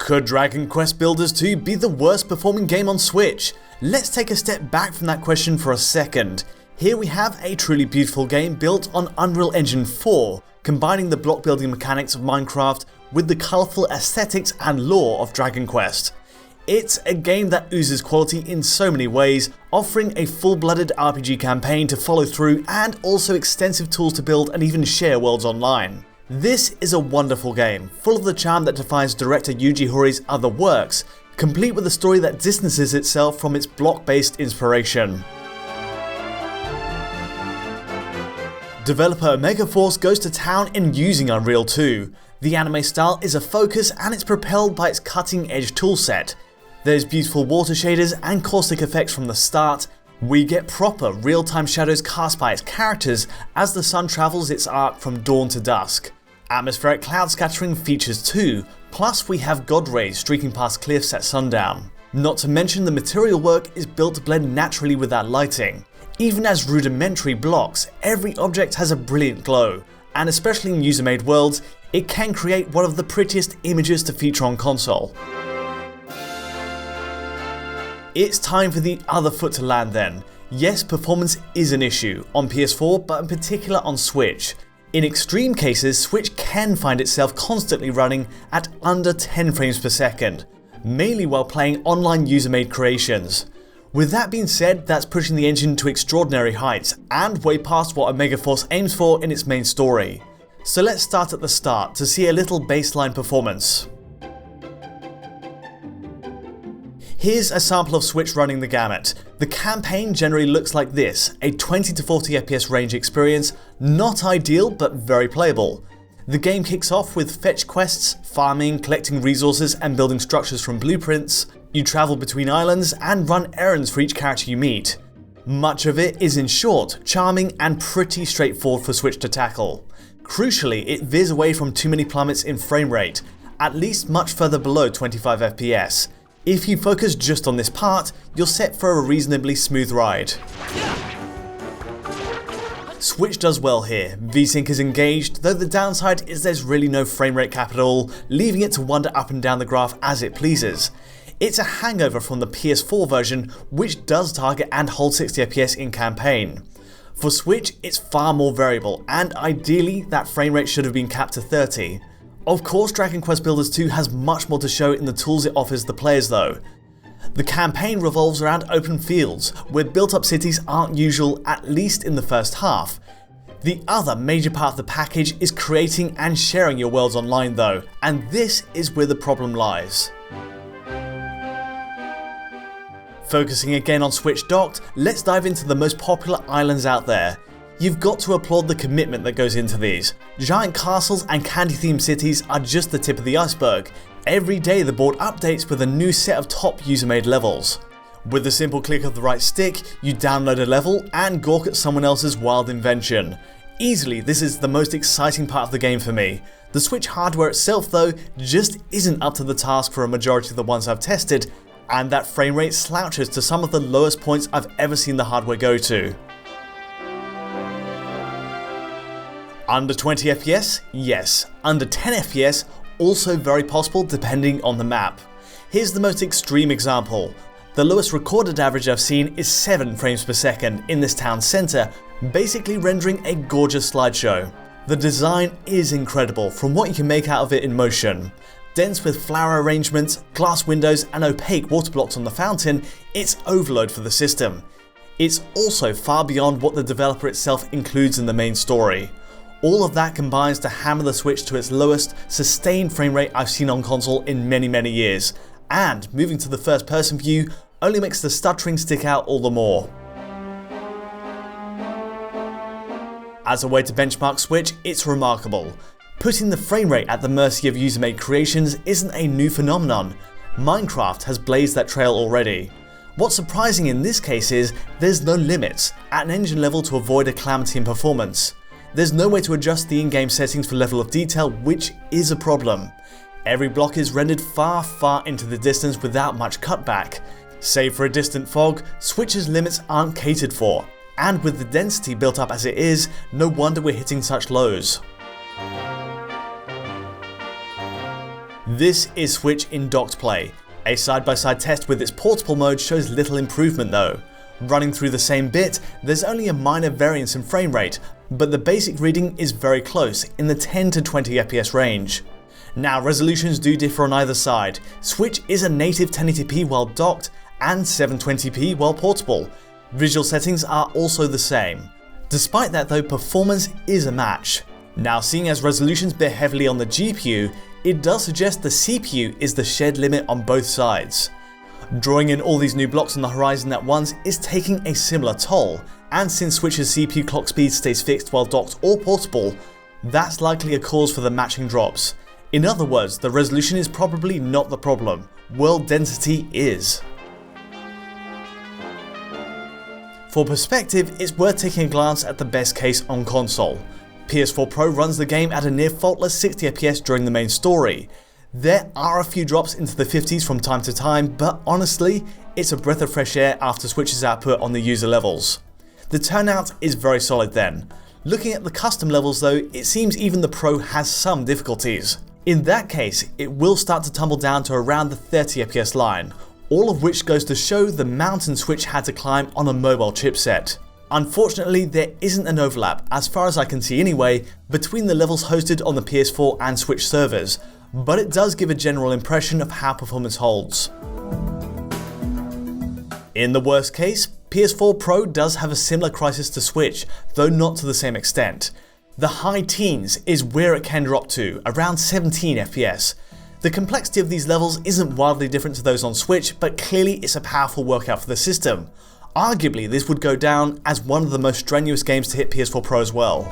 Could Dragon Quest Builders 2 be the worst performing game on Switch? Let's take a step back from that question for a second. Here we have a truly beautiful game built on Unreal Engine 4, combining the block building mechanics of Minecraft with the colourful aesthetics and lore of Dragon Quest. It's a game that oozes quality in so many ways, offering a full-blooded RPG campaign to follow through and also extensive tools to build and even share worlds online. This is a wonderful game, full of the charm that defines director Yuji Horí's other works, complete with a story that distances itself from its block-based inspiration. Developer Megaforce goes to town in using Unreal 2. The anime style is a focus and it's propelled by its cutting-edge toolset. There's beautiful water shaders and caustic effects from the start. We get proper real-time shadows cast by its characters as the sun travels its arc from dawn to dusk. Atmospheric cloud scattering features too, plus we have god rays streaking past cliffs at sundown. Not to mention the material work is built to blend naturally with that lighting. Even as rudimentary blocks, every object has a brilliant glow, and especially in user-made worlds, it can create one of the prettiest images to feature on console. It's time for the other foot to land then. Yes, performance is an issue, on PS4 but in particular on Switch. In extreme cases, Switch can find itself constantly running at under 10 frames per second, mainly while playing online user-made creations. With that being said, that's pushing the engine to extraordinary heights and way past what Megaforce aims for in its main story. So let's start at the start to see a little baseline performance. Here's a sample of Switch running the gamut. The campaign generally looks like this, a 20 to 40 FPS range experience, not ideal but very playable. The game kicks off with fetch quests, farming, collecting resources and building structures from blueprints. You travel between islands and run errands for each character you meet. Much of it is in short, charming and pretty straightforward for Switch to tackle. Crucially, it veers away from too many plummets in frame rate, at least much further below 25 FPS. If you focus just on this part, you're set for a reasonably smooth ride. Switch does well here, VSync is engaged, though the downside is there's really no frame rate cap at all, leaving it to wander up and down the graph as it pleases. It's a hangover from the PS4 version, which does target and hold 60 FPS in campaign. For Switch, it's far more variable, and ideally that frame rate should have been capped to 30. Of course, Dragon Quest Builders 2 has much more to show in the tools it offers the players though. The campaign revolves around open fields, where built-up cities aren't usual, at least in the first half. The other major part of the package is creating and sharing your worlds online though, and this is where the problem lies. Focusing again on Switch docked, let's dive into the most popular islands out there. You've got to applaud the commitment that goes into these. Giant castles and candy-themed cities are just the tip of the iceberg. Every day the board updates with a new set of top user-made levels. With the simple click of the right stick, you download a level and gawk at someone else's wild invention. Easily, this is the most exciting part of the game for me. The Switch hardware itself though, just isn't up to the task for a majority of the ones I've tested, and that frame rate slouches to some of the lowest points I've ever seen the hardware go to. Under 20 FPS? Yes. Under 10 FPS? Also very possible depending on the map. Here's the most extreme example. The lowest recorded average I've seen is 7 frames per second in this town centre, basically rendering a gorgeous slideshow. The design is incredible from what you can make out of it in motion. Dense with flower arrangements, glass windows and opaque water blocks on the fountain, it's overload for the system. It's also far beyond what the developer itself includes in the main story. All of that combines to hammer the Switch to its lowest sustained frame rate I've seen on console in many years, and moving to the first person view only makes the stuttering stick out all the more. As a way to benchmark Switch, it's remarkable. Putting the frame rate at the mercy of user-made creations isn't a new phenomenon. Minecraft has blazed that trail already. What's surprising in this case is there's no limits at an engine level to avoid a calamity in performance. There's no way to adjust the in-game settings for level of detail, which is a problem. Every block is rendered far into the distance without much cutback. Save for a distant fog, Switch's limits aren't catered for, and with the density built up as it is, no wonder we're hitting such lows. This is Switch in docked play. A side-by-side test with its portable mode shows little improvement though. Running through the same bit, there's only a minor variance in frame rate, but the basic reading is very close, in the 10 to 20 FPS range. Now, resolutions do differ on either side. Switch is a native 1080p while docked, and 720p while portable. Visual settings are also the same. Despite that though, performance is a match. Now, seeing as resolutions bear heavily on the GPU, it does suggest the CPU is the shared limit on both sides. Drawing in all these new blocks on the horizon at once is taking a similar toll, and since Switch's CPU clock speed stays fixed while docked or portable, that's likely a cause for the matching drops. In other words, the resolution is probably not the problem, world density is. For perspective, it's worth taking a glance at the best case on console. PS4 Pro runs the game at a near faultless 60 FPS during the main story. There are a few drops into the 50s from time to time, but honestly, it's a breath of fresh air after Switch's output on the user levels. The turnout is very solid then. Looking at the custom levels though, it seems even the Pro has some difficulties. In that case, it will start to tumble down to around the 30 FPS line, all of which goes to show the mountain Switch had to climb on a mobile chipset. Unfortunately, there isn't an overlap, as far as I can see anyway, between the levels hosted on the PS4 and Switch servers, but it does give a general impression of how performance holds. In the worst case, PS4 Pro does have a similar crisis to Switch, though not to the same extent. The high teens is where it can drop to, around 17 FPS. The complexity of these levels isn't wildly different to those on Switch, but clearly it's a powerful workout for the system. Arguably, this would go down as one of the most strenuous games to hit PS4 Pro as well.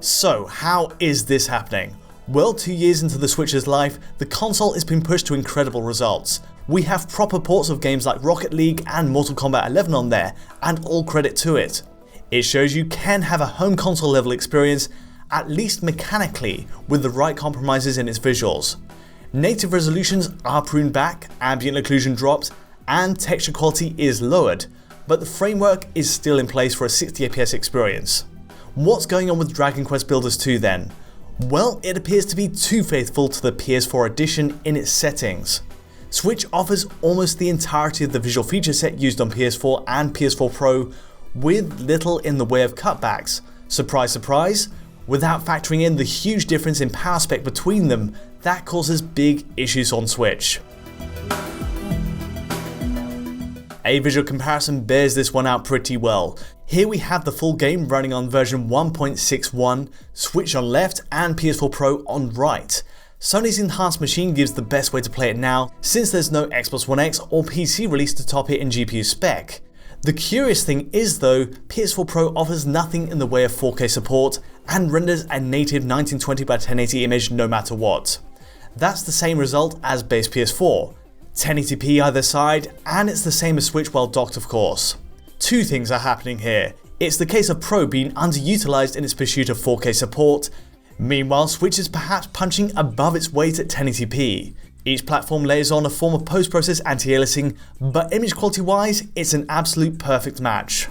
So, how is this happening? Well, 2 years into the Switch's life, the console has been pushed to incredible results. We have proper ports of games like Rocket League and Mortal Kombat 11 on there, and all credit to it. It shows you can have a home console level experience, at least mechanically, with the right compromises in its visuals. Native resolutions are pruned back, ambient occlusion dropped, and texture quality is lowered, but the framework is still in place for a 60 FPS experience. What's going on with Dragon Quest Builders 2 then? Well, it appears to be too faithful to the PS4 edition in its settings. Switch offers almost the entirety of the visual feature set used on PS4 and PS4 Pro, with little in the way of cutbacks. Surprise, surprise, without factoring in the huge difference in power spec between them, that causes big issues on Switch. A visual comparison bears this one out pretty well. Here we have the full game running on version 1.61, Switch on left and PS4 Pro on right. Sony's enhanced machine gives the best way to play it now, since there's no Xbox One X or PC release to top it in GPU spec. The curious thing is though, PS4 Pro offers nothing in the way of 4K support and renders a native 1920 by 1080 image no matter what. That's the same result as base PS4. 1080p either side, and it's the same as Switch while docked of course. Two things are happening here. It's the case of Pro being underutilized in its pursuit of 4K support, meanwhile Switch is perhaps punching above its weight at 1080p. Each platform layers on a form of post-process anti-aliasing, but image quality wise, it's an absolute perfect match.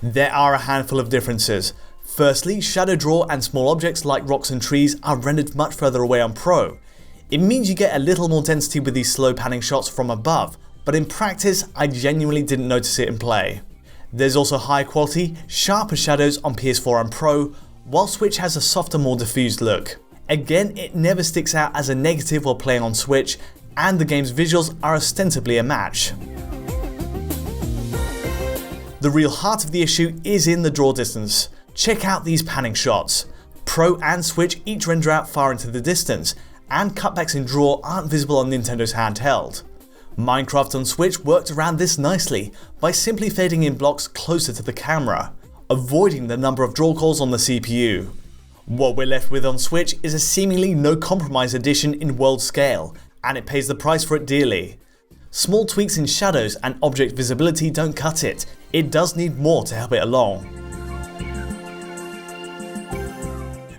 There are a handful of differences. Firstly, shadow draw and small objects like rocks and trees are rendered much further away on Pro. It means you get a little more density with these slow panning shots from above, but in practice I genuinely didn't notice it in play. There's also high quality, sharper shadows on PS4 and Pro, while Switch has a softer, more diffused look. Again, it never sticks out as a negative while playing on Switch, and the game's visuals are ostensibly a match. The real heart of the issue is in the draw distance. Check out these panning shots. Pro and Switch each render out far into the distance, and cutbacks in draw aren't visible on Nintendo's handheld. Minecraft on Switch worked around this nicely by simply fading in blocks closer to the camera, avoiding the number of draw calls on the CPU. What we're left with on Switch is a seemingly no compromise edition in world scale, and it pays the price for it dearly. Small tweaks in shadows and object visibility don't cut it. It does need more to help it along.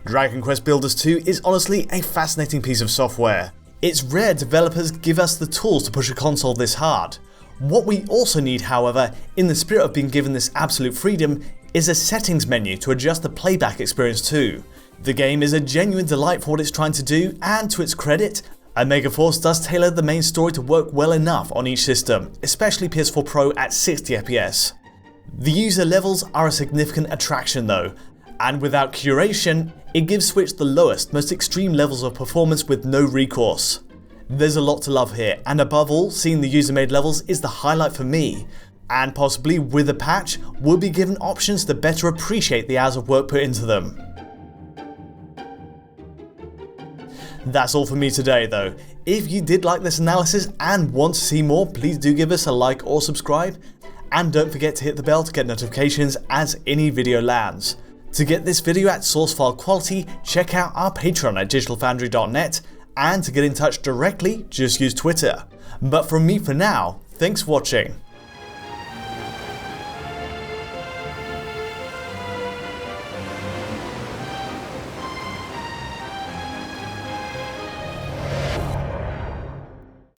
Dragon Quest Builders 2 is honestly a fascinating piece of software. It's rare developers give us the tools to push a console this hard. What we also need, however, in the spirit of being given this absolute freedom, is a settings menu to adjust the playback experience to. The game is a genuine delight for what it's trying to do, and to its credit, Omega Force does tailor the main story to work well enough on each system, especially PS4 Pro at 60 FPS. The user levels are a significant attraction though, and without curation, it gives Switch the lowest, most extreme levels of performance with no recourse. There's a lot to love here, and above all, seeing the user-made levels is the highlight for me, and possibly with a patch, we'll be given options to better appreciate the hours of work put into them. That's all for me today though. If you did like this analysis and want to see more, please do give us a like or subscribe, and don't forget to hit the bell to get notifications as any video lands. To get this video at source file quality, check out our Patreon at digitalfoundry.net, and to get in touch directly, just use Twitter. But from me for now, thanks for watching.